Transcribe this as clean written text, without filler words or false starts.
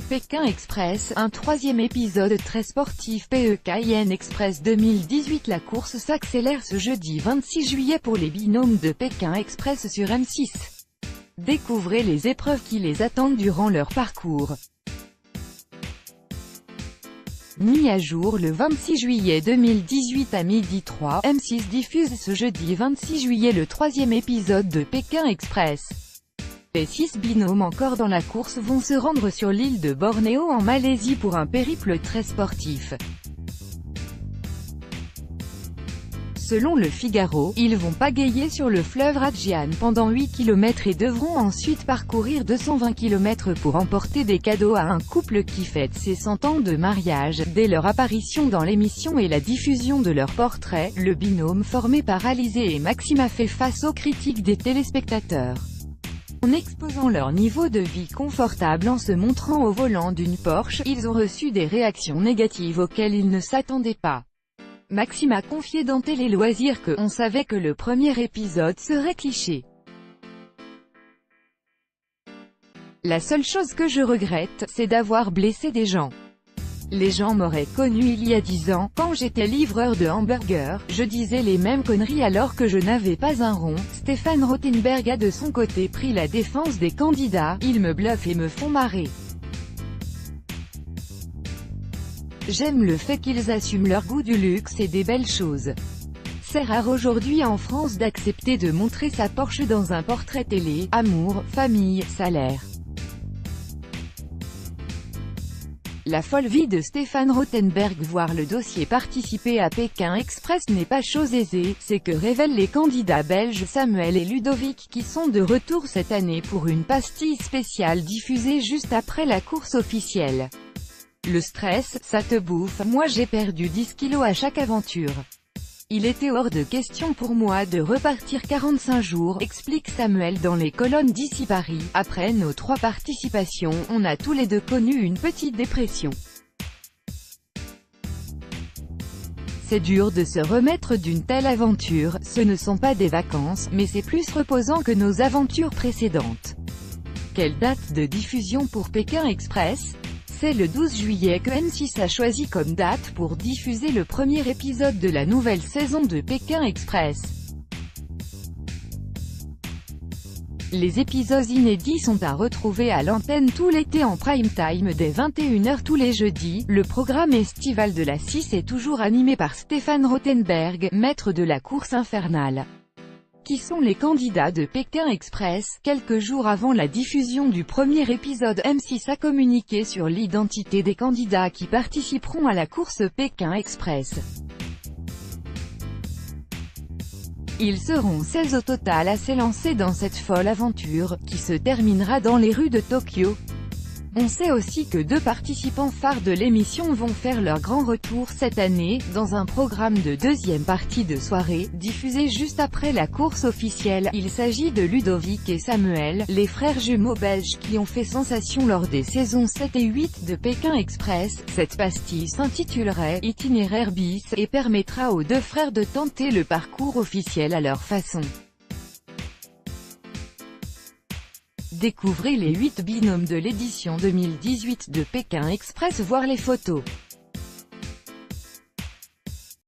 Pékin Express, un troisième épisode très sportif. Pekin Express 2018. La course s'accélère ce jeudi 26 juillet pour les binômes de Pékin Express sur M6. Découvrez les épreuves qui les attendent durant leur parcours. Mis à jour le 26 juillet 2018 à 12h03, M6 diffuse ce jeudi 26 juillet le troisième épisode de Pékin Express. Les 6 binômes encore dans la course vont se rendre sur l'île de Bornéo en Malaisie pour un périple très sportif. Selon le Figaro, ils vont pagayer sur le fleuve Rajian pendant 8 km et devront ensuite parcourir 220 km pour emporter des cadeaux à un couple qui fête ses 100 ans de mariage. Dès leur apparition dans l'émission et la diffusion de leur portrait, le binôme formé par Alizé et Maxime a fait face aux critiques des téléspectateurs. En exposant leur niveau de vie confortable en se montrant au volant d'une Porsche, ils ont reçu des réactions négatives auxquelles ils ne s'attendaient pas. Maxime a confié dans Télé Loisirs que « on savait que le premier épisode serait cliché. La seule chose que je regrette, c'est d'avoir blessé des gens. Les gens m'auraient connu il y a 10 ans, quand j'étais livreur de hamburgers, je disais les mêmes conneries alors que je n'avais pas un rond. » Stéphane Rothenberg a de son côté pris la défense des candidats. « Ils me bluffent et me font marrer. J'aime le fait qu'ils assument leur goût du luxe et des belles choses. C'est rare aujourd'hui en France d'accepter de montrer sa Porsche dans un portrait télé. Amour, famille, salaire. » La folle vie de Stéphane Rothenberg. Voir le dossier participer à Pékin Express n'est pas chose aisée, c'est que révèlent les candidats belges Samuel et Ludovic qui sont de retour cette année pour une pastille spéciale diffusée juste après la course officielle. Le stress, ça te bouffe. Moi j'ai perdu 10 kilos à chaque aventure. Il était hors de question pour moi de repartir 45 jours, explique Samuel dans les colonnes d'Ici Paris. Après nos 3 participations, on a tous les deux connu une petite dépression. C'est dur de se remettre d'une telle aventure, ce ne sont pas des vacances, mais c'est plus reposant que nos aventures précédentes. Quelle date de diffusion pour Pékin Express ? C'est le 12 juillet que M6 a choisi comme date pour diffuser le premier épisode de la nouvelle saison de Pékin Express. Les épisodes inédits sont à retrouver à l'antenne tout l'été en prime time dès 21h tous les jeudis. Le programme estival de la 6 est toujours animé par Stéphane Rothenberg, maître de la course infernale. Qui sont les candidats de Pékin Express? Quelques jours avant la diffusion du premier épisode, M6 a communiqué sur l'identité des candidats qui participeront à la course Pékin Express. Ils seront 16 au total à s'élancer dans cette folle aventure, qui se terminera dans les rues de Tokyo. On sait aussi que 2 participants phares de l'émission vont faire leur grand retour cette année, dans un programme de deuxième partie de soirée, diffusé juste après la course officielle. Il s'agit de Ludovic et Samuel, les frères jumeaux belges qui ont fait sensation lors des saisons 7 et 8 de Pékin Express. Cette pastille s'intitulerait « Itinéraire bis » et permettra aux 2 frères de tenter le parcours officiel à leur façon. Découvrez les 8 binômes de l'édition 2018 de Pékin Express. Voir les photos.